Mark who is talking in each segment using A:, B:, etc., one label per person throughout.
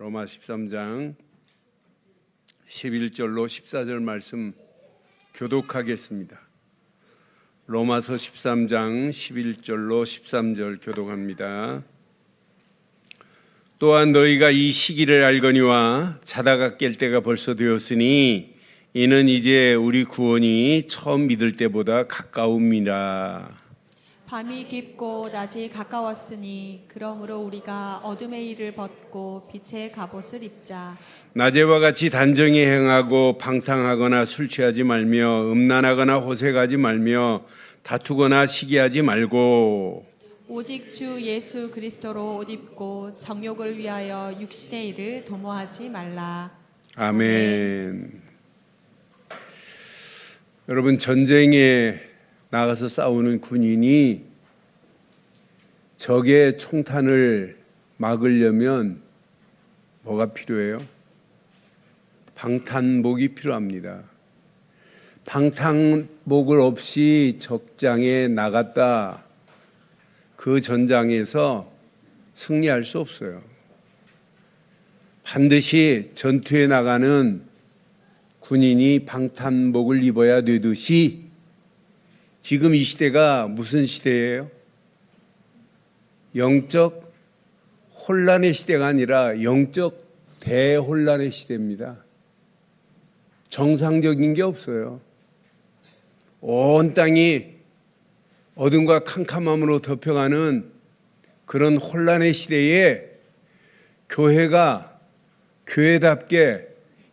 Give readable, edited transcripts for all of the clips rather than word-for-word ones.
A: 로마 13장 11절로 14절 말씀 교독하겠습니다. 로마서 13장 11절로 13절 교독합니다. 또한 너희가 이 시기를 알거니와 자다가 깰 때가 벌써 되었으니 이는 이제 우리 구원이 처음 믿을 때보다 가까움이라.
B: 밤이 깊고 낮이 가까웠으니 그러므로 우리가 어둠의 일을 벗고 빛의 갑옷을 입자.
A: 낮에와 같이 단정히 행하고 방탕하거나 술 취하지 말며 음란하거나 호색하지 말며 다투거나 시기하지 말고
B: 오직 주 예수 그리스도로 옷 입고 정욕을 위하여 육신의 일을 도모하지 말라.
A: 아멘. 여러분, 전쟁에 나가서 싸우는 군인이 적의 총탄을 막으려면 뭐가 필요해요? 방탄복이 필요합니다. 방탄복을 없이 적장에 나갔다 그 전장에서 승리할 수 없어요. 반드시 전투에 나가는 군인이 방탄복을 입어야 되듯이 지금 이 시대가 무슨 시대예요? 영적 혼란의 시대가 아니라 영적 대혼란의 시대입니다. 정상적인 게 없어요. 온 땅이 어둠과 캄캄함으로 덮여가는 그런 혼란의 시대에 교회가 교회답게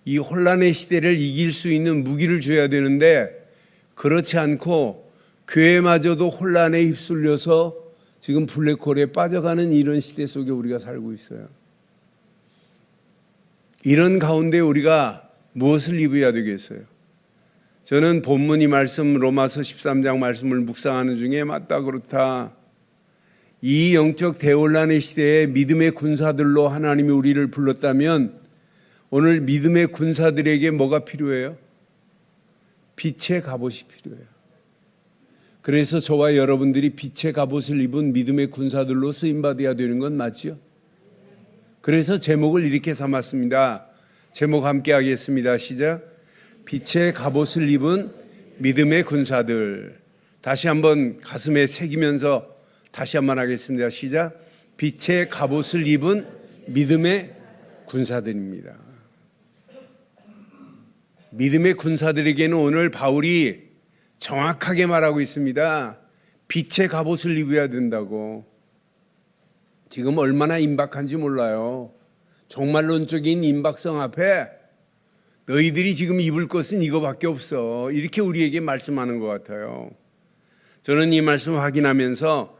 A: 이 혼란의 시대를 이길 수 있는 무기를 줘야 되는데 그렇지 않고 교회마저도 혼란에 휩쓸려서 지금 블랙홀에 빠져가는 이런 시대 속에 우리가 살고 있어요. 이런 가운데 우리가 무엇을 입어야 되겠어요? 저는 본문 이 말씀 로마서 13장 말씀을 묵상하는 중에 맞다 그렇다. 이 영적 대혼란의 시대에 믿음의 군사들로 하나님이 우리를 불렀다면 오늘 믿음의 군사들에게 뭐가 필요해요? 빛의 갑옷이 필요해요. 그래서 저와 여러분들이 빛의 갑옷을 입은 믿음의 군사들로 쓰임받아야 되는 건 맞죠? 그래서 제목을 이렇게 삼았습니다. 제목 함께 하겠습니다. 시작. 빛의 갑옷을 입은 믿음의 군사들. 다시 한번 가슴에 새기면서 다시 한번 하겠습니다. 시작. 빛의 갑옷을 입은 믿음의 군사들입니다. 믿음의 군사들에게는 오늘 바울이 정확하게 말하고 있습니다. 빛의 갑옷을 입어야 된다고. 지금 얼마나 임박한지 몰라요. 종말론적인 임박성 앞에 너희들이 지금 입을 것은 이거밖에 없어. 이렇게 우리에게 말씀하는 것 같아요. 저는 이 말씀을 확인하면서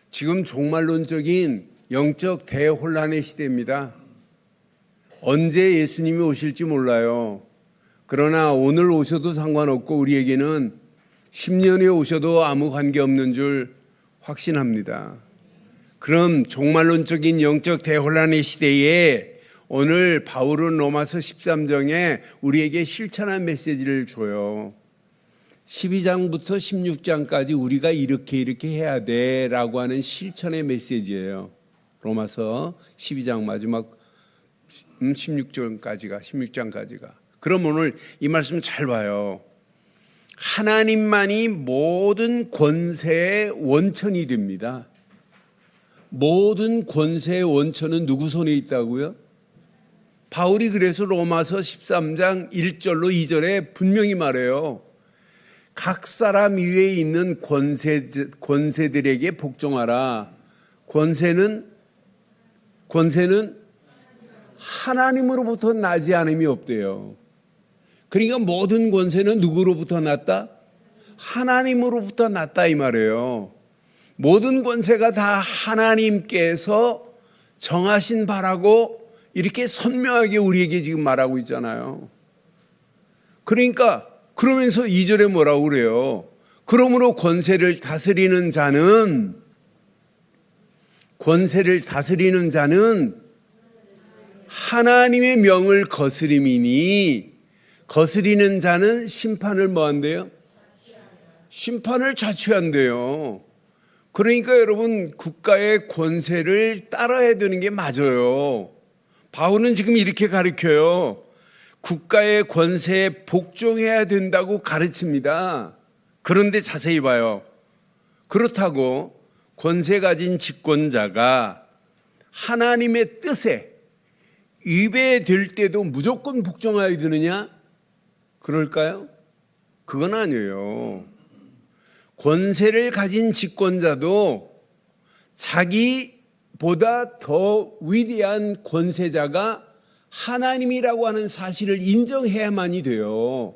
A: 지금 종말론적인 영적 대혼란의 시대입니다. 언제 예수님이 오실지 몰라요. 그러나 오늘 오셔도 상관없고 우리에게는 10년에 오셔도 아무 관계없는 줄 확신합니다. 그럼 종말론적인 영적 대혼란의 시대에 오늘 바울은 로마서 13장에 우리에게 실천한 메시지를 줘요. 12장부터 16장까지 우리가 이렇게 해야 돼 라고 하는 실천의 메시지예요. 로마서 12장 마지막 16장까지가. 그럼 오늘 이 말씀 잘 봐요. 하나님만이 모든 권세의 원천이 됩니다. 모든 권세의 원천은 누구 손에 있다고요? 바울이 그래서 로마서 13장 1절로 2절에 분명히 말해요. 각 사람 위에 있는 권세들에게 복종하라. 권세는 하나님으로부터 나지 않음이 없대요. 그러니까 모든 권세는 누구로부터 났다? 하나님으로부터 났다 이 말이에요. 모든 권세가 다 하나님께서 정하신 바라고 이렇게 선명하게 우리에게 지금 말하고 있잖아요. 그러니까 그러면서 2절에 뭐라고 그래요? 그러므로 권세를 다스리는 자는 하나님의 명을 거스림이니 거스리는 자는 심판을 뭐 한대요? 심판을 자취한대요. 그러니까 여러분 국가의 권세를 따라야 되는 게 맞아요. 바울은 지금 이렇게 가르쳐요. 국가의 권세에 복종해야 된다고 가르칩니다. 그런데 자세히 봐요. 그렇다고 권세 가진 집권자가 하나님의 뜻에 위배될 때도 무조건 복종해야 되느냐? 그럴까요? 그건 아니에요. 권세를 가진 집권자도 자기보다 더 위대한 권세자가 하나님이라고 하는 사실을 인정해야만이 돼요.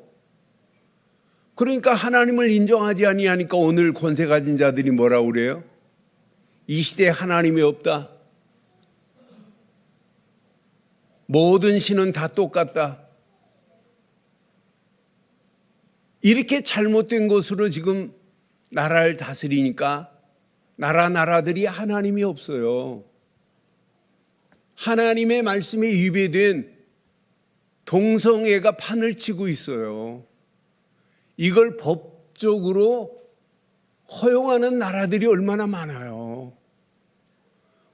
A: 그러니까 하나님을 인정하지 아니하니까 오늘 권세 가진 자들이 뭐라고 그래요? 이 시대에 하나님이 없다. 모든 신은 다 똑같다. 이렇게 잘못된 것으로 지금 나라를 다스리니까 나라들이 하나님이 없어요. 하나님의 말씀에 위배된 동성애가 판을 치고 있어요. 이걸 법적으로 허용하는 나라들이 얼마나 많아요.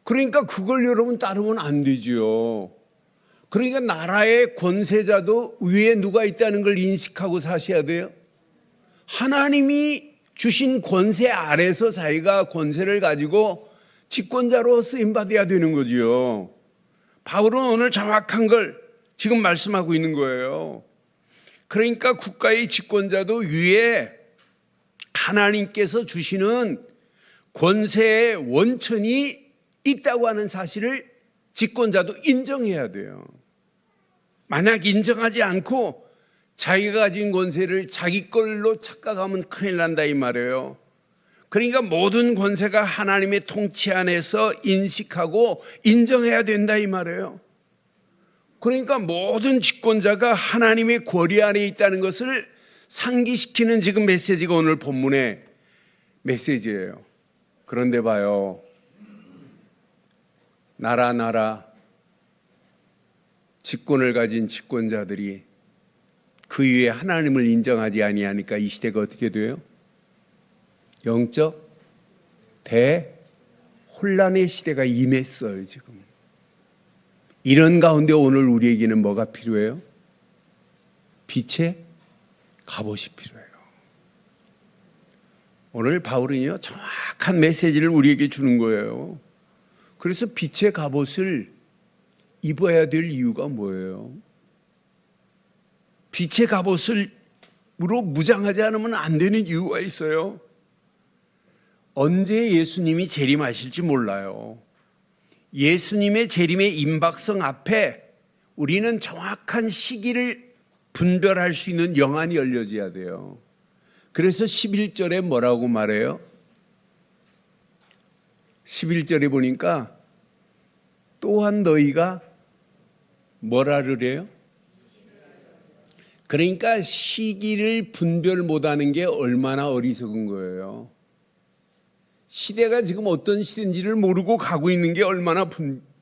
A: 그러니까 그걸 여러분 따르면 안 되지요. 그러니까 나라의 권세자도 위에 누가 있다는 걸 인식하고 사셔야 돼요. 하나님이 주신 권세 아래서 자기가 권세를 가지고 집권자로 쓰임받아야 되는 거지요. 바울은 오늘 정확한 걸 지금 말씀하고 있는 거예요. 그러니까 국가의 집권자도 위에 하나님께서 주시는 권세의 원천이 있다고 하는 사실을 집권자도 인정해야 돼요. 만약 인정하지 않고 자기가 가진 권세를 자기 걸로 착각하면 큰일 난다 이 말이에요. 그러니까 모든 권세가 하나님의 통치 안에서 인식하고 인정해야 된다 이 말이에요. 그러니까 모든 집권자가 하나님의 권위 안에 있다는 것을 상기시키는 지금 메시지가 오늘 본문의 메시지예요. 그런데 봐요. 나라 집권을 가진 집권자들이 그 위에 하나님을 인정하지 아니하니까 이 시대가 어떻게 돼요? 영적 대혼란의 시대가 임했어요. 지금 이런 가운데 오늘 우리에게는 뭐가 필요해요? 빛의 갑옷이 필요해요. 오늘 바울은요 정확한 메시지를 우리에게 주는 거예요. 그래서 빛의 갑옷을 입어야 될 이유가 뭐예요? 빛의 갑옷으로 무장하지 않으면 안 되는 이유가 있어요. 언제 예수님이 재림하실지 몰라요. 예수님의 재림의 임박성 앞에 우리는 정확한 시기를 분별할 수 있는 영안이 열려져야 돼요. 그래서 11절에 뭐라고 말해요? 11절에 보니까 또한 너희가 뭐라를 해요? 그러니까 시기를 분별 못하는 게 얼마나 어리석은 거예요. 시대가 지금 어떤 시대인지를 모르고 가고 있는 게 얼마나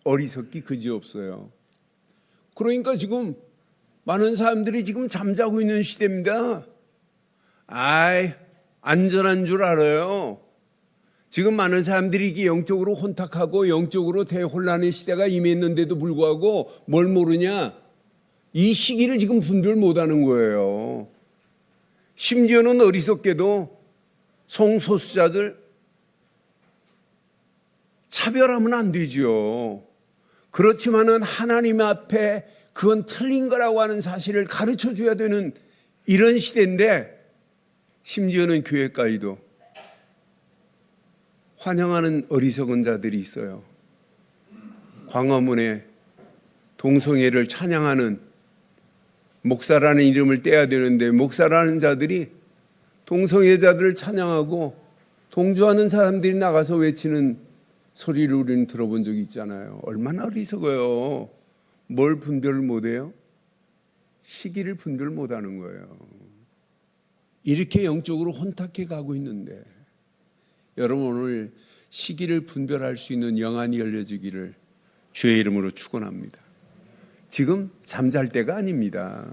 A: 어리석기 그지없어요. 그러니까 지금 많은 사람들이 지금 잠자고 있는 시대입니다. 안전한 줄 알아요. 지금 많은 사람들이 이게 영적으로 혼탁하고 영적으로 대혼란의 시대가 임했는데도 불구하고 뭘 모르냐? 이 시기를 지금 분별 못하는 거예요. 심지어는 어리석게도 성소수자들 차별하면 안 되지요. 그렇지만은 하나님 앞에 그건 틀린 거라고 하는 사실을 가르쳐 줘야 되는 이런 시대인데 심지어는 교회까지도 환영하는 어리석은 자들이 있어요. 광화문에 동성애를 찬양하는 목사라는 이름을 떼야 되는데 목사라는 자들이 동성애자들을 찬양하고 동조하는 사람들이 나가서 외치는 소리를 우리는 들어본 적이 있잖아요. 얼마나 어리석어요. 뭘 분별을 못해요? 시기를 분별 못하는 거예요. 이렇게 영적으로 혼탁해 가고 있는데 여러분 오늘 시기를 분별할 수 있는 영안이 열려지기를 주의 이름으로 축원합니다. 지금 잠잘 때가 아닙니다.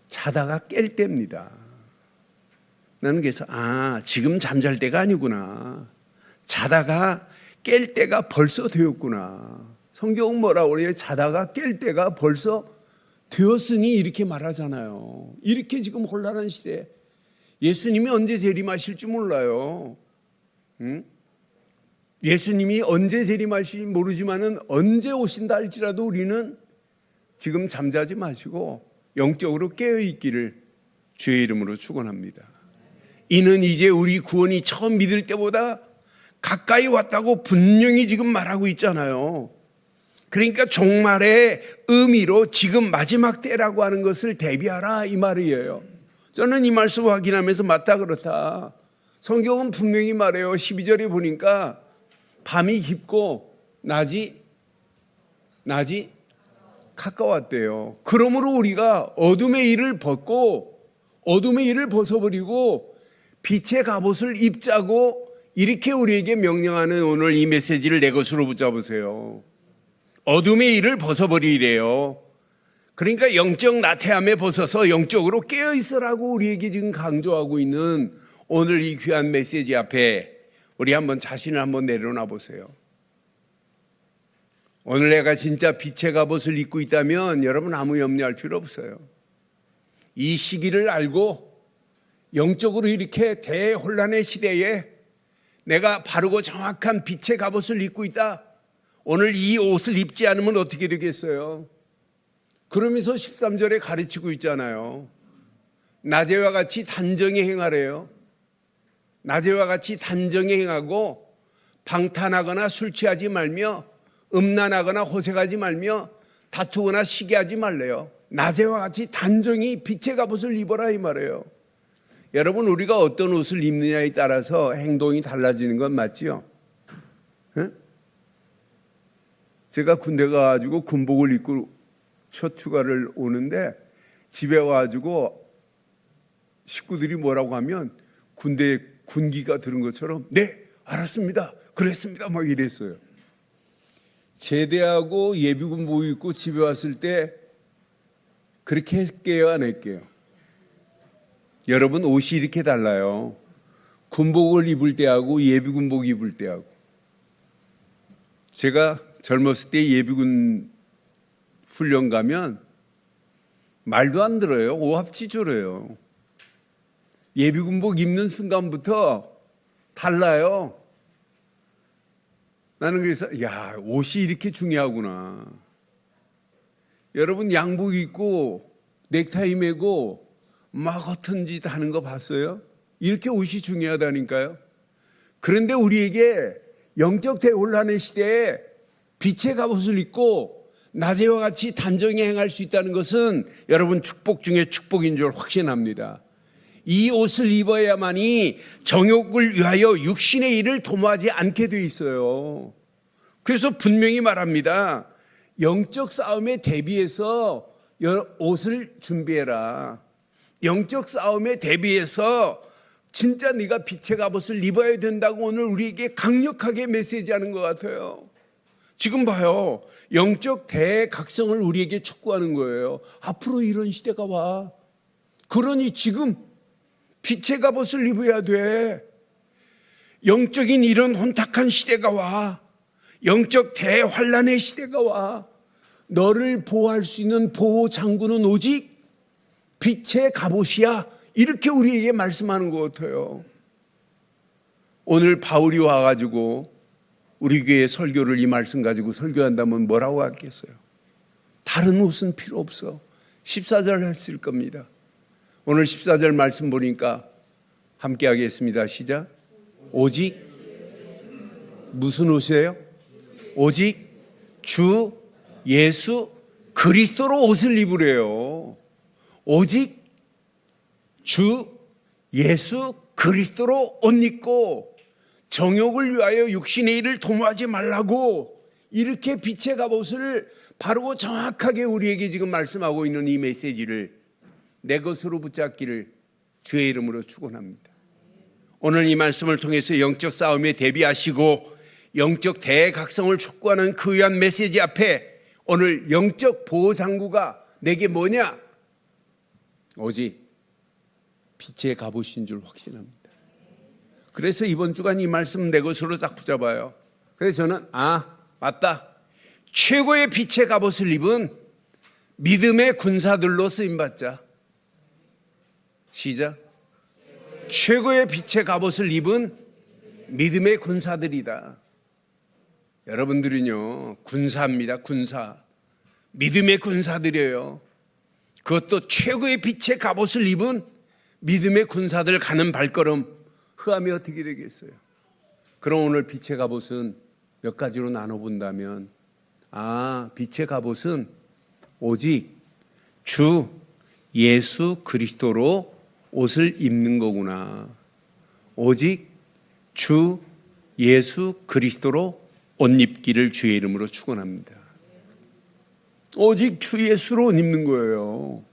A: 자다가 깰 때입니다. 나는 그래서 지금 잠잘 때가 아니구나. 자다가 깰 때가 벌써 되었구나. 성경은 뭐라고 그래요? 자다가 깰 때가 벌써 되었으니 이렇게 말하잖아요. 이렇게 지금 혼란한 시대에 예수님이 언제 재림하실지 몰라요. 응? 예수님이 언제 재림하실지 모르지만은 언제 오신다 할지라도 우리는 지금 잠자지 마시고 영적으로 깨어있기를 주의 이름으로 축원합니다. 이는 이제 우리 구원이 처음 믿을 때보다 가까이 왔다고 분명히 지금 말하고 있잖아요. 그러니까 종말의 의미로 지금 마지막 때라고 하는 것을 대비하라 이 말이에요. 저는 이 말씀을 확인하면서 맞다 그렇다. 성경은 분명히 말해요. 12절에 보니까 밤이 깊고 낮이 가까웠대요. 그러므로 우리가 어둠의 일을 벗어버리고 빛의 갑옷을 입자고 이렇게 우리에게 명령하는 오늘 이 메시지를 내 것으로 붙잡으세요. 어둠의 일을 벗어버리래요. 그러니까 영적 나태함에 벗어서 영적으로 깨어있으라고 우리에게 지금 강조하고 있는 오늘 이 귀한 메시지 앞에 우리 한번 자신을 한번 내려놔 보세요. 오늘 내가 진짜 빛의 갑옷을 입고 있다면 여러분 아무 염려할 필요 없어요. 이 시기를 알고 영적으로 이렇게 대혼란의 시대에 내가 바르고 정확한 빛의 갑옷을 입고 있다. 오늘 이 옷을 입지 않으면 어떻게 되겠어요? 그러면서 13절에 가르치고 있잖아요. 낮에와 같이 단정히 행하래요. 낮에와 같이 단정히 행하고 방탄하거나 술 취하지 말며 음란하거나 호색하지 말며 다투거나 시기하지 말래요. 낮에와 같이 단정히 빛의 갑옷을 입어라 이 말이에요. 여러분 우리가 어떤 옷을 입느냐에 따라서 행동이 달라지는 건 맞지요? 네? 제가 군대 가가지고 군복을 입고 첫 휴가를 오는데 집에 와가지고 식구들이 뭐라고 하면 군대에 군기가 들은 것처럼 네 알았습니다 그랬습니다 막 이랬어요. 제대하고 예비군복 입고 집에 왔을 때 그렇게 했게요 안 했게요? 여러분 옷이 이렇게 달라요. 군복을 입을 때하고 예비군복 입을 때하고. 제가 젊었을 때 예비군 훈련 가면 말도 안 들어요. 오합지졸해요. 예비군복 입는 순간부터 달라요. 나는 그래서 야 옷이 이렇게 중요하구나. 여러분 양복 입고 넥타이 매고 막 허튼 짓 하는 거 봤어요? 이렇게 옷이 중요하다니까요. 그런데 우리에게 영적 대혼란의 시대에 빛의 갑옷을 입고 낮에와 같이 단정히 행할 수 있다는 것은 여러분 축복 중에 축복인 줄 확신합니다. 이 옷을 입어야만이 정욕을 위하여 육신의 일을 도모하지 않게 돼 있어요. 그래서 분명히 말합니다. 영적 싸움에 대비해서 옷을 준비해라. 영적 싸움에 대비해서 진짜 네가 빛의 갑옷을 입어야 된다고 오늘 우리에게 강력하게 메시지하는 것 같아요. 지금 봐요. 영적 대각성을 우리에게 촉구하는 거예요. 앞으로 이런 시대가 와. 그러니 지금 빛의 갑옷을 입어야 돼. 영적인 이런 혼탁한 시대가 와. 영적 대환란의 시대가 와. 너를 보호할 수 있는 보호 장구는 오직 빛의 갑옷이야. 이렇게 우리에게 말씀하는 것 같아요. 오늘 바울이 와가지고 우리 교회 설교를 이 말씀 가지고 설교한다면 뭐라고 하겠어요? 다른 옷은 필요 없어. 14절 했을 겁니다. 오늘 14절 말씀 보니까 함께 하겠습니다. 시작. 오직 무슨 옷이에요? 오직 주 예수 그리스도로 옷을 입으래요. 오직 주 예수 그리스도로 옷 입고 정욕을 위하여 육신의 일을 도모하지 말라고 이렇게 빛의 갑옷을 바르고 정확하게 우리에게 지금 말씀하고 있는 이 메시지를 내 것으로 붙잡기를 주의 이름으로 축원합니다. 오늘 이 말씀을 통해서 영적 싸움에 대비하시고 영적 대각성을 촉구하는 그 위한 메시지 앞에 오늘 영적 보호장구가 내게 뭐냐? 오직 빛의 갑옷인 줄 확신합니다. 그래서 이번 주간 이 말씀 내 것으로 딱 붙잡아요. 그래서 저는 맞다. 최고의 빛의 갑옷을 입은 믿음의 군사들로 쓰임받자. 시작. 최고의 빛의 갑옷을 입은 믿음의 군사들이다. 여러분들은요, 군사입니다. 군사. 믿음의 군사들이에요. 그것도 최고의 빛의 갑옷을 입은 믿음의 군사들 가는 발걸음 흐암이 어떻게 되겠어요? 그럼 오늘 빛의 갑옷은 몇 가지로 나눠본다면, 빛의 갑옷은 오직 주 예수 그리스도로 옷을 입는 거구나. 오직 주 예수 그리스도로 옷 입기를 주의 이름으로 축원합니다. 오직 주 예수로 옷 입는 거예요.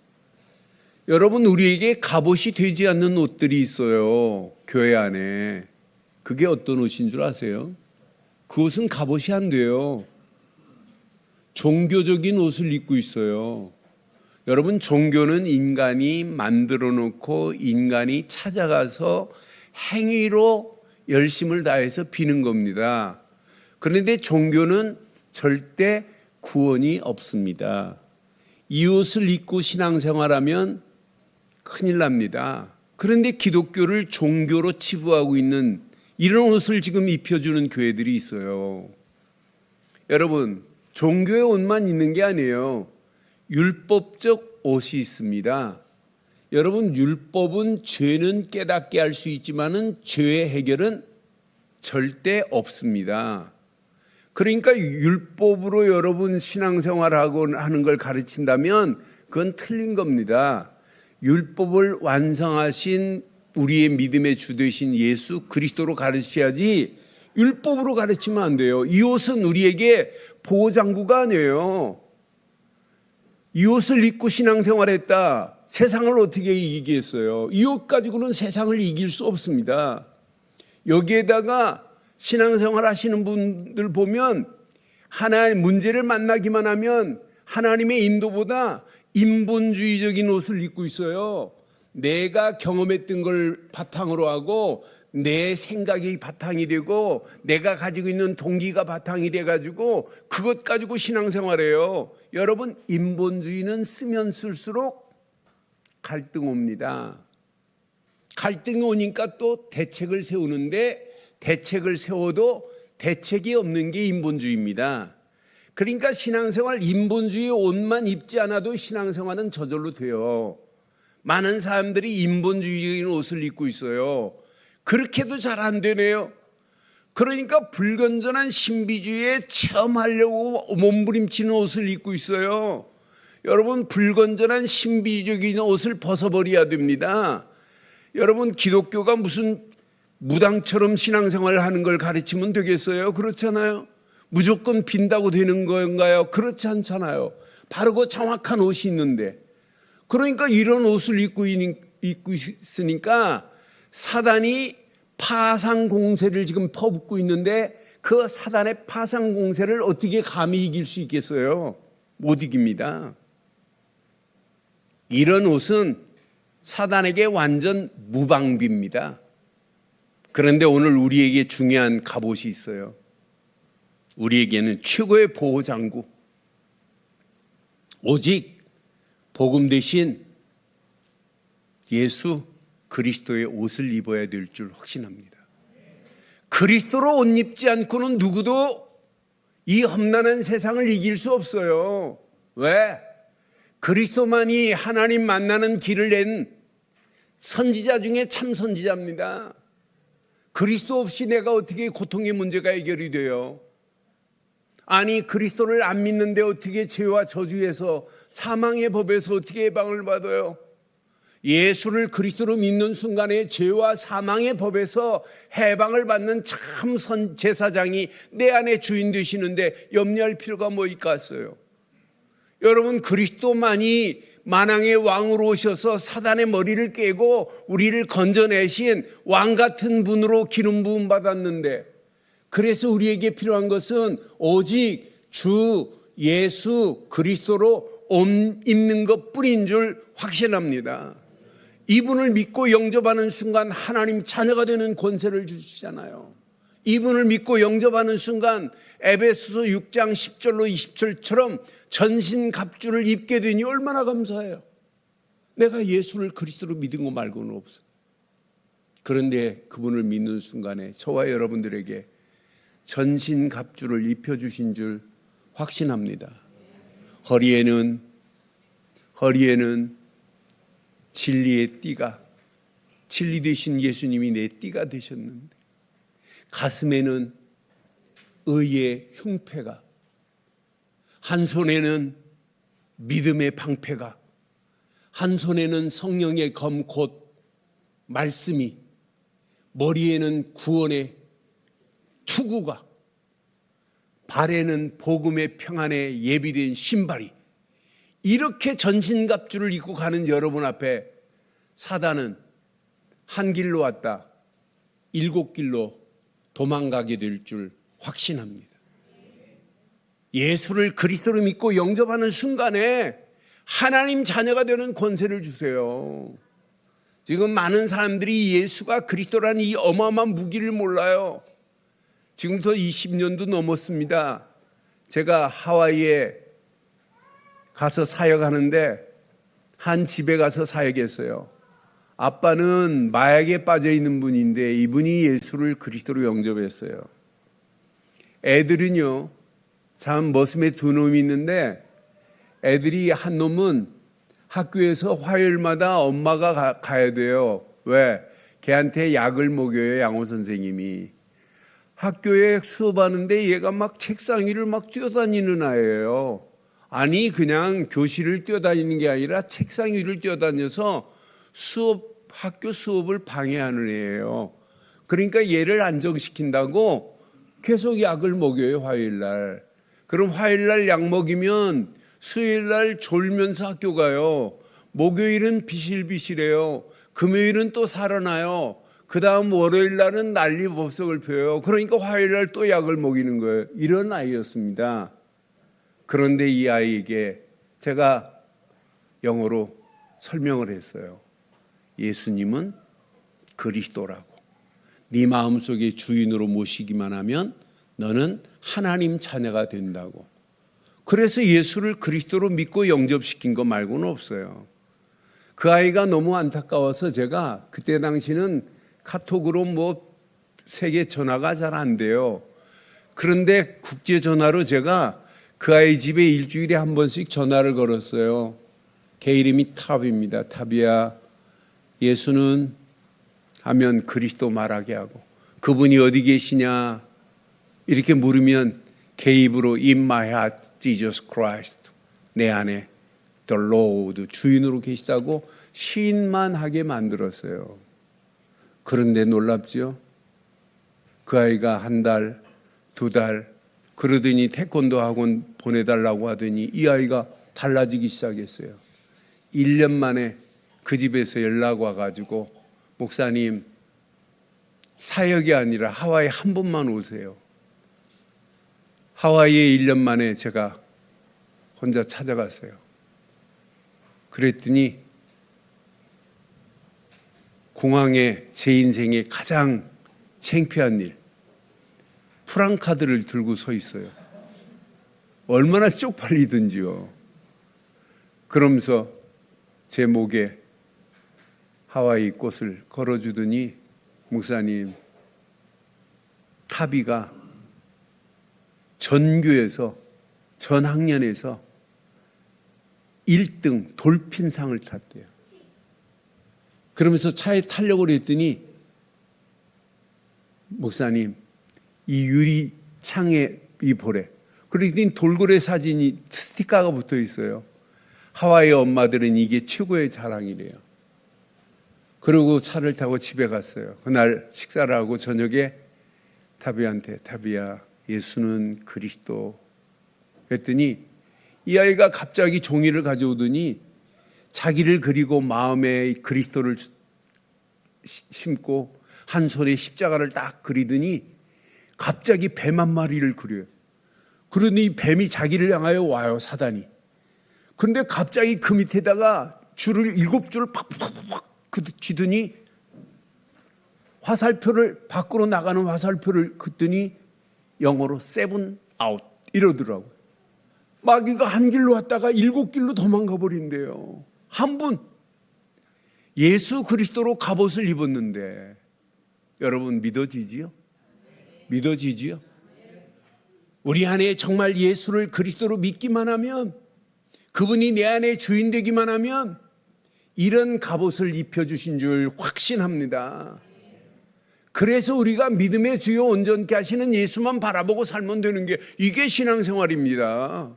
A: 여러분, 우리에게 갑옷이 되지 않는 옷들이 있어요. 교회 안에. 그게 어떤 옷인 줄 아세요? 그 옷은 갑옷이 안 돼요. 종교적인 옷을 입고 있어요. 여러분, 종교는 인간이 만들어 놓고 인간이 찾아가서 행위로 열심을 다해서 비는 겁니다. 그런데 종교는 절대 구원이 없습니다. 이 옷을 입고 신앙생활하면 큰일 납니다. 그런데 기독교를 종교로 치부하고 있는 이런 옷을 지금 입혀주는 교회들이 있어요. 여러분, 종교의 옷만 있는 게 아니에요. 율법적 옷이 있습니다. 여러분, 율법은 죄는 깨닫게 할 수 있지만은 죄의 해결은 절대 없습니다. 그러니까 율법으로 여러분 신앙생활하고 하는 걸 가르친다면 그건 틀린 겁니다. 율법을 완성하신 우리의 믿음의 주 되신 예수 그리스도로 가르쳐야지 율법으로 가르치면 안 돼요. 이 옷은 우리에게 보호장구가 아니에요. 이 옷을 입고 신앙생활했다. 세상을 어떻게 이기겠어요? 이 옷 가지고는 세상을 이길 수 없습니다. 여기에다가 신앙생활 하시는 분들 보면 하나의 문제를 만나기만 하면 하나님의 인도보다 인본주의적인 옷을 입고 있어요. 내가 경험했던 걸 바탕으로 하고 내 생각이 바탕이 되고 내가 가지고 있는 동기가 바탕이 돼가지고 그것 가지고 신앙생활해요. 여러분, 인본주의는 쓰면 쓸수록 갈등 옵니다. 갈등이 오니까 또 대책을 세우는데 대책을 세워도 대책이 없는 게 인본주의입니다. 그러니까 신앙생활 인본주의 옷만 입지 않아도 신앙생활은 저절로 돼요. 많은 사람들이 인본주의적인 옷을 입고 있어요. 그렇게도 잘 안 되네요. 그러니까 불건전한 신비주의에 체험하려고 몸부림치는 옷을 입고 있어요. 여러분, 불건전한 신비적인 옷을 벗어버려야 됩니다. 여러분, 기독교가 무슨 무당처럼 신앙생활을 하는 걸 가르치면 되겠어요? 그렇잖아요. 무조건 빈다고 되는 건가요? 그렇지 않잖아요. 바르고 정확한 옷이 있는데. 그러니까 이런 옷을 입고 있으니까 사단이 파상 공세를 지금 퍼붓고 있는데 그 사단의 파상 공세를 어떻게 감히 이길 수 있겠어요? 못 이깁니다. 이런 옷은 사단에게 완전 무방비입니다. 그런데 오늘 우리에게 중요한 갑옷이 있어요. 우리에게는 최고의 보호장구, 오직 복음 대신 예수 그리스도의 옷을 입어야 될 줄 확신합니다. 그리스도로 옷 입지 않고는 누구도 이 험난한 세상을 이길 수 없어요. 왜? 그리스도만이 하나님 만나는 길을 낸 선지자 중에 참 선지자입니다. 그리스도 없이 내가 어떻게 고통의 문제가 해결이 돼요? 아니, 그리스도를 안 믿는데 어떻게 죄와 저주에서 사망의 법에서 어떻게 해방을 받아요? 예수를 그리스도로 믿는 순간에 죄와 사망의 법에서 해방을 받는 참 제사장이 내 안에 주인 되시는데 염려할 필요가 뭐 있겠어요? 여러분, 그리스도만이 만왕의 왕으로 오셔서 사단의 머리를 깨고 우리를 건져내신 왕 같은 분으로 기름 부음 받았는데, 그래서 우리에게 필요한 것은 오직 주 예수 그리스도로 옷 입는 것뿐인 줄 확신합니다. 이분을 믿고 영접하는 순간 하나님 자녀가 되는 권세를 주시잖아요. 이분을 믿고 영접하는 순간 에베소서 6장 10절로 20절처럼 전신갑주를 입게 되니 얼마나 감사해요. 내가 예수를 그리스도로 믿은 거 말고는 없어. 그런데 그분을 믿는 순간에 저와 여러분들에게 전신갑주를 입혀주신 줄 확신합니다. 허리에는 진리의 띠가, 진리 되신 예수님이 내 띠가 되셨는데, 가슴에는 의의 흉패가, 한 손에는 믿음의 방패가, 한 손에는 성령의 검 곧 말씀이, 머리에는 구원의 투구가, 발에는 복음의 평안에 예비된 신발이, 이렇게 전신갑주를 입고 가는 여러분 앞에 사단은 한 길로 왔다 7길로 도망가게 될 줄 확신합니다. 예수를 그리스도로 믿고 영접하는 순간에 하나님 자녀가 되는 권세를 주세요. 지금 많은 사람들이 예수가 그리스도라는 이 어마어마한 무기를 몰라요. 지금부터 20년도 넘었습니다. 제가 하와이에 가서 사역하는데 한 집에 가서 사역했어요. 아빠는 마약에 빠져 있는 분인데 이분이 예수를 그리스도로 영접했어요. 애들은요, 참 머슴에 2놈이 있는데 애들이 한 놈은 학교에서 화요일마다 엄마가 가야 돼요. 왜? 걔한테 약을 먹여요, 양호 선생님이. 학교에 수업하는데 얘가 막 책상 위를 막 뛰어다니는 아이예요. 아니, 그냥 교실을 뛰어다니는 게 아니라 책상 위를 뛰어다녀서 학교 수업을 방해하는 애예요. 그러니까 얘를 안정시킨다고 계속 약을 먹여요, 화요일날. 그럼 화요일날 약 먹이면 수요일날 졸면서 학교 가요. 목요일은 비실비실해요. 금요일은 또 살아나요. 그 다음 월요일날은 난리법석을 펴요. 그러니까 화요일날 또 약을 먹이는 거예요. 이런 아이였습니다. 그런데 이 아이에게 제가 영어로 설명을 했어요. 예수님은 그리스도라고. 네 마음속에 주인으로 모시기만 하면 너는 하나님 자녀가 된다고. 그래서 예수를 그리스도로 믿고 영접시킨 거 말고는 없어요. 그 아이가 너무 안타까워서 제가 그때 당시는 카톡으로 세계 전화가 잘 안 돼요. 그런데 국제 전화로 제가 그 아이 집에 일주일에 한 번씩 전화를 걸었어요. 걔 이름이 탑입니다. 탑이야, 예수는 하면 그리스도 말하게 하고, 그분이 어디 계시냐 이렇게 물으면 걔 입으로 In my heart, Jesus Christ, 내 안에 The Lord, 주인으로 계시다고 시인만 하게 만들었어요. 그런데 놀랍죠? 그 아이가 1달, 2달 그러더니 태권도 학원 보내달라고 하더니 이 아이가 달라지기 시작했어요. 1년 만에 그 집에서 연락 와가지고, 목사님, 사역이 아니라 하와이 한 번만 오세요. 하와이에 1년 만에 제가 혼자 찾아갔어요. 그랬더니 공항에 제 인생에 가장 창피한 일, 프랑카드를 들고 서 있어요. 얼마나 쪽팔리든지요. 그러면서 제 목에 하와이 꽃을 걸어주더니, 목사님, 타비가 전교에서 전 학년에서 1등 돌핀상을 탔대요. 그러면서 차에 타려고 그랬더니, 목사님, 이 유리 창에 이 보래. 그러더니 돌고래 사진이 스티커가 붙어 있어요. 하와이 엄마들은 이게 최고의 자랑이래요. 그러고 차를 타고 집에 갔어요. 그날 식사를 하고 저녁에 타비한테, 타비야, 예수는 그리스도 했더니 이 아이가 갑자기 종이를 가져오더니 자기를 그리고 마음에 그리스도를 심고 한 손에 십자가를 딱 그리더니 갑자기 뱀 한 마리를 그려요. 그러니 뱀이 자기를 향하여 와요, 사단이. 근데 갑자기 그 밑에다가 줄을 7줄을 팍팍팍 쥐더니 화살표를, 밖으로 나가는 화살표를 긋더니 영어로 7 아웃 이러더라고요. 마귀가 한 길로 왔다가 7길로 도망가 버린대요. 한 분 예수 그리스도로 갑옷을 입었는데 여러분 믿어지지요? 믿어지지요? 우리 안에 정말 예수를 그리스도로 믿기만 하면, 그분이 내 안에 주인 되기만 하면 이런 갑옷을 입혀주신 줄 확신합니다. 그래서 우리가 믿음의 주요 온전케 하시는 예수만 바라보고 살면 되는 게, 이게 신앙생활입니다.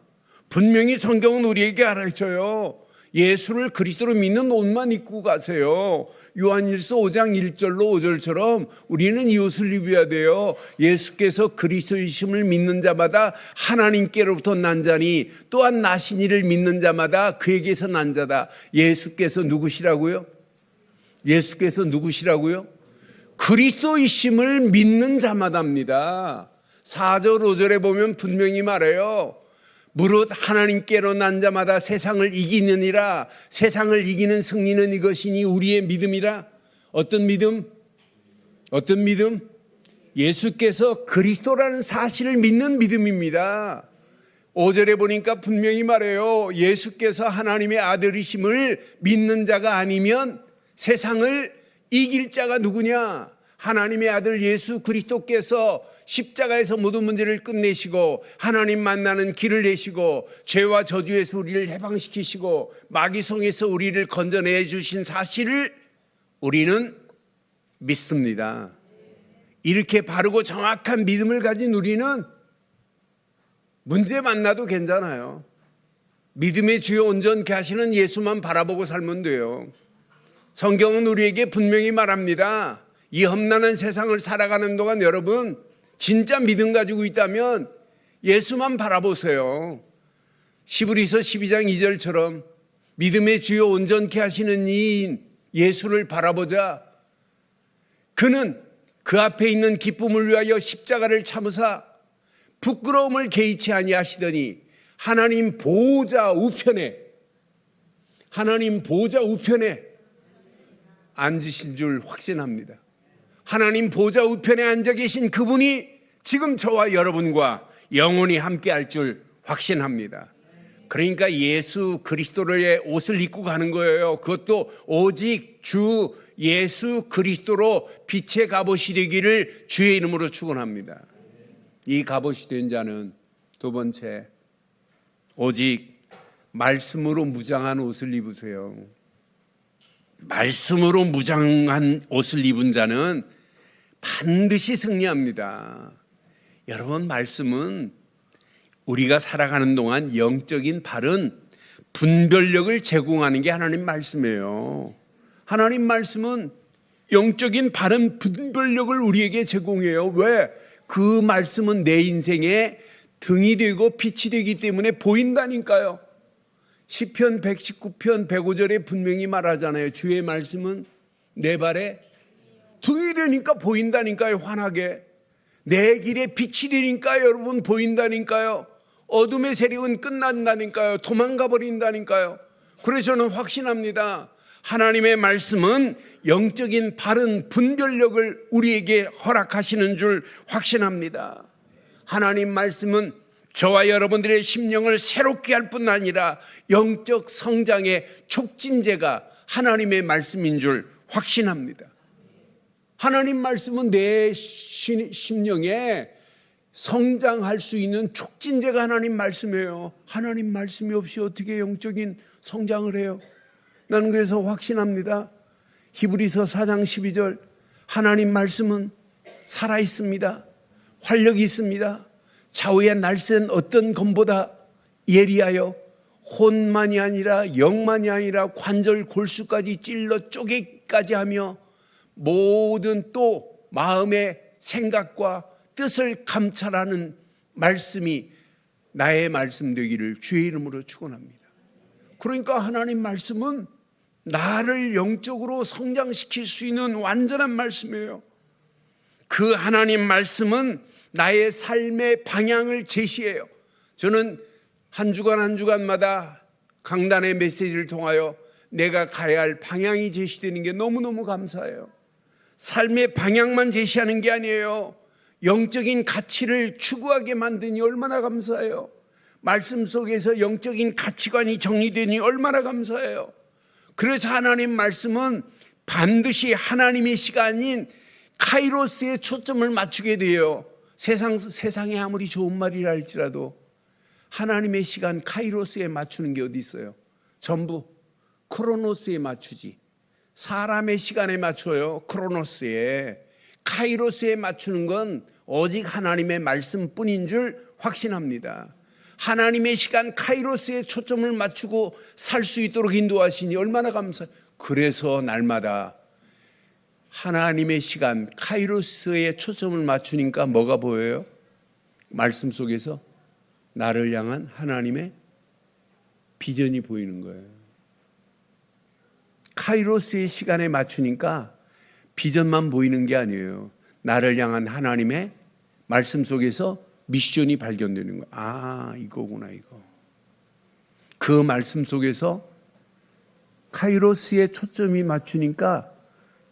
A: 분명히 성경은 우리에게 가르쳐요. 예수를 그리스도로 믿는 옷만 입고 가세요. 요한일서 5장 1절로 5절처럼 우리는 이 옷을 입어야 돼요. 예수께서 그리스도이심을 믿는 자마다 하나님께로부터 난 자니 또한 나신 이를 믿는 자마다 그에게서 난 자다. 예수께서 누구시라고요? 예수께서 누구시라고요? 그리스도이심을 믿는 자마다입니다. 4절 5절에 보면 분명히 말해요. 무릇 하나님께로 난 자마다 세상을 이기느니라. 세상을 이기는 승리는 이것이니 우리의 믿음이라. 어떤 믿음? 어떤 믿음? 예수께서 그리스도라는 사실을 믿는 믿음입니다. 5절에 보니까 분명히 말해요. 예수께서 하나님의 아들이심을 믿는 자가 아니면 세상을 이길 자가 누구냐? 하나님의 아들 예수 그리스도께서 십자가에서 모든 문제를 끝내시고 하나님 만나는 길을 내시고 죄와 저주에서 우리를 해방시키시고 마귀성에서 우리를 건져내 주신 사실을 우리는 믿습니다. 이렇게 바르고 정확한 믿음을 가진 우리는 문제 만나도 괜찮아요. 믿음의 주요 온전케 하시는 예수만 바라보고 살면 돼요. 성경은 우리에게 분명히 말합니다. 이 험난한 세상을 살아가는 동안 여러분 진짜 믿음 가지고 있다면 예수만 바라보세요. 히브리서 12장 2절처럼 믿음의 주요 온전케 하시는 이 예수를 바라보자. 그는 그 앞에 있는 기쁨을 위하여 십자가를 참으사 부끄러움을 개의치 아니하시더니 하나님 보좌 우편에 앉으신 줄 확신합니다. 하나님 보좌 우편에 앉아 계신 그분이 지금 저와 여러분과 영원히 함께 할 줄 확신합니다. 그러니까 예수 그리스도의 옷을 입고 가는 거예요. 그것도 오직 주 예수 그리스도로 빛의 갑옷이 되기를 주의 이름으로 축원합니다. 이 갑옷이 된 자는 두 번째, 오직 말씀으로 무장한 옷을 입으세요. 말씀으로 무장한 옷을 입은 자는 반드시 승리합니다. 여러분, 말씀은 우리가 살아가는 동안 영적인 바른 분별력을 제공하는 게 하나님 말씀이에요. 하나님 말씀은 영적인 바른 분별력을 우리에게 제공해요. 왜? 그 말씀은 내 인생의 등이 되고 빛이 되기 때문에 보인다니까요. 시편 119편 105절에 분명히 말하잖아요. 주의 말씀은 내 발에 등이 되니까 보인다니까요. 환하게. 내 길에 빛이 되니까 여러분 보인다니까요. 어둠의 세력은 끝난다니까요. 도망가 버린다니까요. 그래서 저는 확신합니다. 하나님의 말씀은 영적인 바른 분별력을 우리에게 허락하시는 줄 확신합니다. 하나님 말씀은 저와 여러분들의 심령을 새롭게 할 뿐 아니라 영적 성장의 촉진제가 하나님의 말씀인 줄 확신합니다. 하나님 말씀은 내 심령에 성장할 수 있는 촉진제가 하나님 말씀이에요. 하나님 말씀이 없이 어떻게 영적인 성장을 해요? 나는 그래서 확신합니다. 히브리서 4장 12절 하나님 말씀은 살아있습니다. 활력이 있습니다. 좌우의 날쌘 어떤 검보다 예리하여 혼만이 아니라 영만이 아니라 관절 골수까지 찔러 쪼개기까지 하며 모든 또 마음의 생각과 뜻을 감찰하는 말씀이 나의 말씀 되기를 주의 이름으로 축원합니다. 그러니까 하나님 말씀은 나를 영적으로 성장시킬 수 있는 완전한 말씀이에요. 그 하나님 말씀은 나의 삶의 방향을 제시해요. 저는 한 주간 한 주간마다 강단의 메시지를 통하여 내가 가야 할 방향이 제시되는 게 너무너무 감사해요. 삶의 방향만 제시하는 게 아니에요. 영적인 가치를 추구하게 만드니 얼마나 감사해요. 말씀 속에서 영적인 가치관이 정리되니 얼마나 감사해요. 그래서 하나님 말씀은 반드시 하나님의 시간인 카이로스에 초점을 맞추게 돼요. 세상에 아무리 좋은 말이라 할지라도 하나님의 시간 카이로스에 맞추는 게 어디 있어요? 전부 크로노스에 맞추지. 사람의 시간에 맞춰요. 크로노스에. 카이로스에 맞추는 건 오직 하나님의 말씀뿐인 줄 확신합니다. 하나님의 시간 카이로스에 초점을 맞추고 살 수 있도록 인도하시니 얼마나 감사해요. 그래서 날마다 하나님의 시간 카이로스에 초점을 맞추니까 뭐가 보여요? 말씀 속에서 나를 향한 하나님의 비전이 보이는 거예요. 카이로스의 시간에 맞추니까 비전만 보이는 게 아니에요. 나를 향한 하나님의 말씀 속에서 미션이 발견되는 거예요. 아, 이거구나, 이거. 그 말씀 속에서 카이로스의 초점이 맞추니까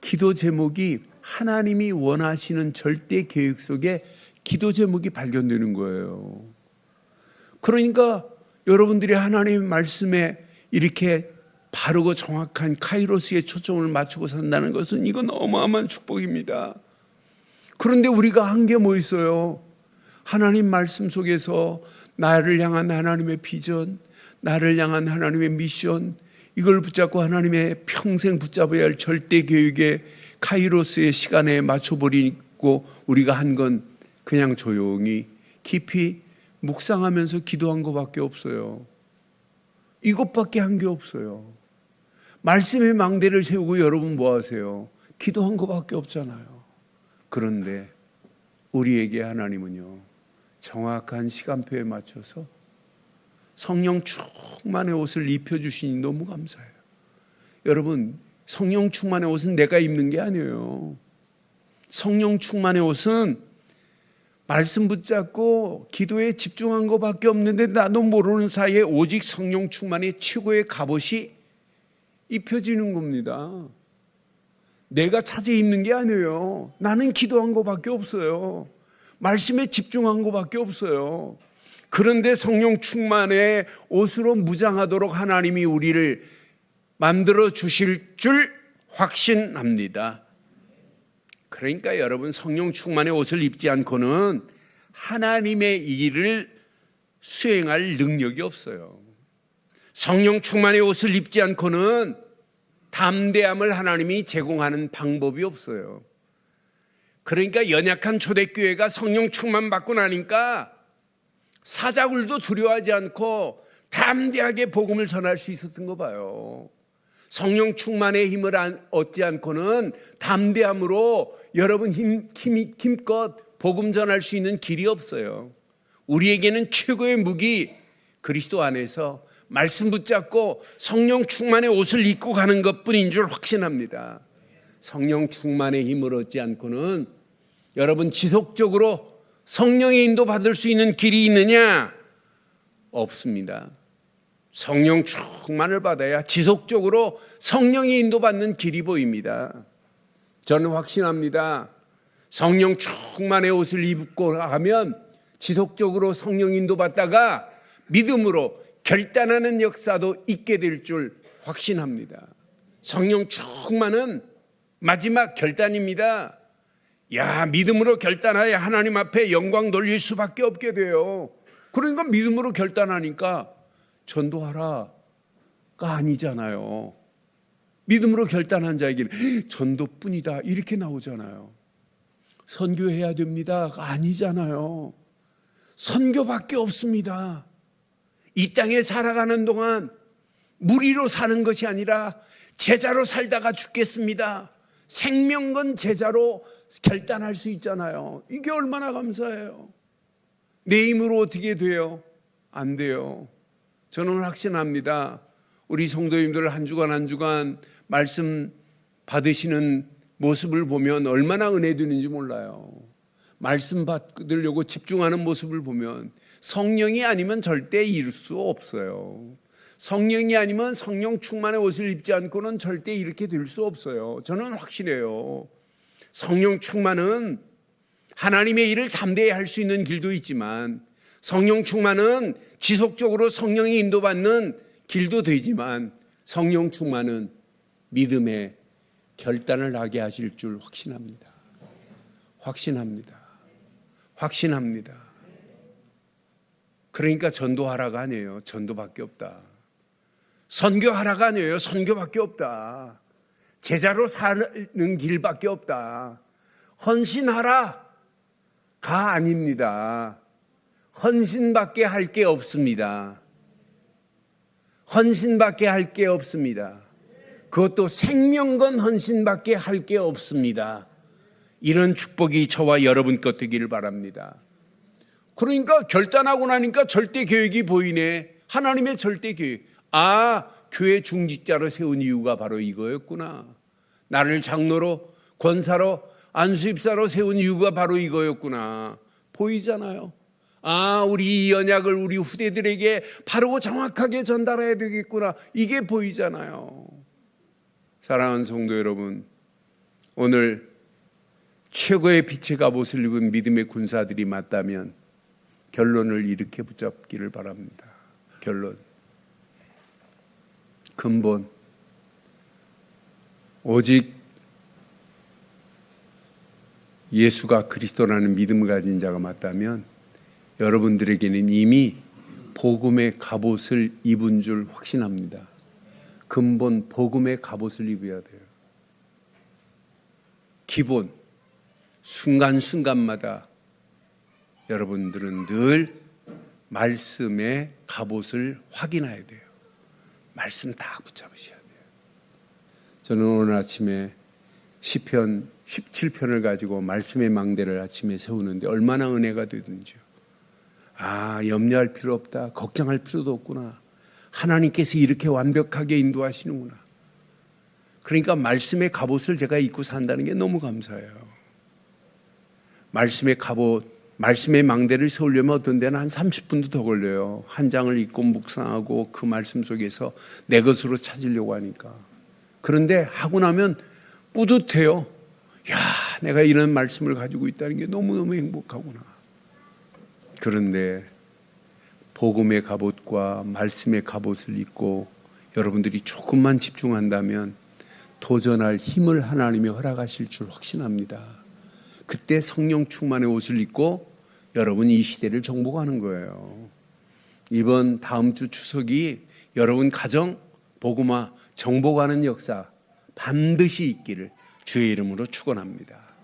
A: 기도 제목이 하나님이 원하시는 절대 계획 속에 기도 제목이 발견되는 거예요. 그러니까 여러분들이 하나님의 말씀에 이렇게 바르고 정확한 카이로스의 초점을 맞추고 산다는 것은 이건 어마어마한 축복입니다. 그런데 우리가 한 게 뭐 있어요? 하나님 말씀 속에서 나를 향한 하나님의 비전, 나를 향한 하나님의 미션, 이걸 붙잡고 하나님의 평생 붙잡아야 할 절대 계획의 카이로스의 시간에 맞춰버리고 우리가 한 건 그냥 조용히 깊이 묵상하면서 기도한 것밖에 없어요. 이것밖에 한 게 없어요. 말씀의 망대를 세우고 여러분 뭐 하세요? 기도한 것밖에 없잖아요. 그런데 우리에게 하나님은요, 정확한 시간표에 맞춰서 성령 충만의 옷을 입혀주시니 너무 감사해요. 여러분, 성령 충만의 옷은 내가 입는 게 아니에요. 성령 충만의 옷은 말씀 붙잡고 기도에 집중한 것밖에 없는데 나도 모르는 사이에 오직 성령 충만의 최고의 갑옷이 입혀지는 겁니다. 내가 찾아 입는 게 아니에요. 나는 기도한 것밖에 없어요. 말씀에 집중한 것밖에 없어요. 그런데 성령 충만의 옷으로 무장하도록 하나님이 우리를 만들어 주실 줄 확신합니다. 그러니까 여러분, 성령 충만의 옷을 입지 않고는 하나님의 일을 수행할 능력이 없어요. 성령 충만의 옷을 입지 않고는 담대함을 하나님이 제공하는 방법이 없어요. 그러니까 연약한 초대교회가 성령 충만 받고 나니까 사자굴도 두려워하지 않고 담대하게 복음을 전할 수 있었던 거 봐요. 성령 충만의 힘을 얻지 않고는 담대함으로 여러분 힘껏 복음 전할 수 있는 길이 없어요. 우리에게는 최고의 무기 그리스도 안에서 말씀 붙잡고 성령 충만의 옷을 입고 가는 것뿐인 줄 확신합니다. 성령 충만의 힘을 얻지 않고는 여러분 지속적으로 성령의 인도 받을 수 있는 길이 있느냐? 없습니다. 성령 충만을 받아야 지속적으로 성령의 인도받는 길이 보입니다. 저는 확신합니다. 성령 충만의 옷을 입고 하면 지속적으로 성령 인도받다가 믿음으로 결단하는 역사도 있게 될 줄 확신합니다. 성령 충만은 마지막 결단입니다. 믿음으로 결단하여 하나님 앞에 영광 돌릴 수밖에 없게 돼요. 그러니까 믿음으로 결단하니까 전도하라가 아니잖아요. 믿음으로 결단한 자에게는 전도뿐이다 이렇게 나오잖아요. 선교해야 됩니다가 아니잖아요. 선교밖에 없습니다. 이 땅에 살아가는 동안 무리로 사는 것이 아니라 제자로 살다가 죽겠습니다. 생명건 제자로 결단할 수 있잖아요. 이게 얼마나 감사해요. 내 힘으로 어떻게 돼요? 안 돼요. 저는 확신합니다. 우리 성도님들 한 주간 한 주간 말씀 받으시는 모습을 보면 얼마나 은혜 되는지 몰라요. 말씀 받으려고 집중하는 모습을 보면 성령이 아니면 절대 이룰 수 없어요. 성령이 아니면 성령 충만의 옷을 입지 않고는 절대 이렇게 될 수 없어요. 저는 확신해요. 성령 충만은 하나님의 일을 담대히 할 수 있는 길도 있지만, 성령 충만은 지속적으로 성령이 인도받는 길도 되지만, 성령 충만은 믿음의 결단을 하게 하실 줄 확신합니다. 확신합니다. 확신합니다. 그러니까 전도하라가 아니에요. 전도밖에 없다. 선교하라가 아니에요. 선교밖에 없다. 제자로 사는 길밖에 없다. 헌신하라가 아닙니다. 헌신밖에 할 게 없습니다. 헌신밖에 할 게 없습니다. 그것도 생명건 헌신밖에 할 게 없습니다. 이런 축복이 저와 여러분 것 되기를 바랍니다. 그러니까 결단하고 나니까 절대 계획이 보이네. 하나님의 절대 계획. 교회 중직자로 세운 이유가 바로 이거였구나. 나를 장로로, 권사로, 안수입사로 세운 이유가 바로 이거였구나. 보이잖아요. 우리 이 언약을 우리 후대들에게 바르고 정확하게 전달해야 되겠구나. 이게 보이잖아요. 사랑하는 성도 여러분, 오늘 최고의 빛의 갑옷을 입은 믿음의 군사들이 맞다면 결론을 이렇게 붙잡기를 바랍니다. 결론. 근본. 오직 예수가 그리스도라는 믿음을 가진 자가 맞다면 여러분들에게는 이미 복음의 갑옷을 입은 줄 확신합니다. 근본 복음의 갑옷을 입어야 돼요. 기본 순간순간마다 여러분들은 늘 말씀의 갑옷을 확인해야 돼요. 말씀 딱 붙잡으셔야 돼요. 저는 오늘 아침에 시편 17편을 가지고 말씀의 망대를 아침에 세우는데 얼마나 은혜가 되든지요. 염려할 필요 없다. 걱정할 필요도 없구나. 하나님께서 이렇게 완벽하게 인도하시는구나. 그러니까 말씀의 갑옷을 제가 입고 산다는 게 너무 감사해요. 말씀의 갑옷, 말씀의 망대를 세우려면 어떤 데는 한 30분도 더 걸려요. 한 장을 읽고 묵상하고 그 말씀 속에서 내 것으로 찾으려고 하니까. 그런데 하고 나면 뿌듯해요. 내가 이런 말씀을 가지고 있다는 게 너무너무 행복하구나. 그런데 복음의 갑옷과 말씀의 갑옷을 입고 여러분들이 조금만 집중한다면 도전할 힘을 하나님이 허락하실 줄 확신합니다. 그때 성령 충만의 옷을 입고 여러분이 이 시대를 정복하는 거예요. 이번 다음 주 추석이 여러분 가정 복음화 정복하는 역사 반드시 있기를 주의 이름으로 축원합니다.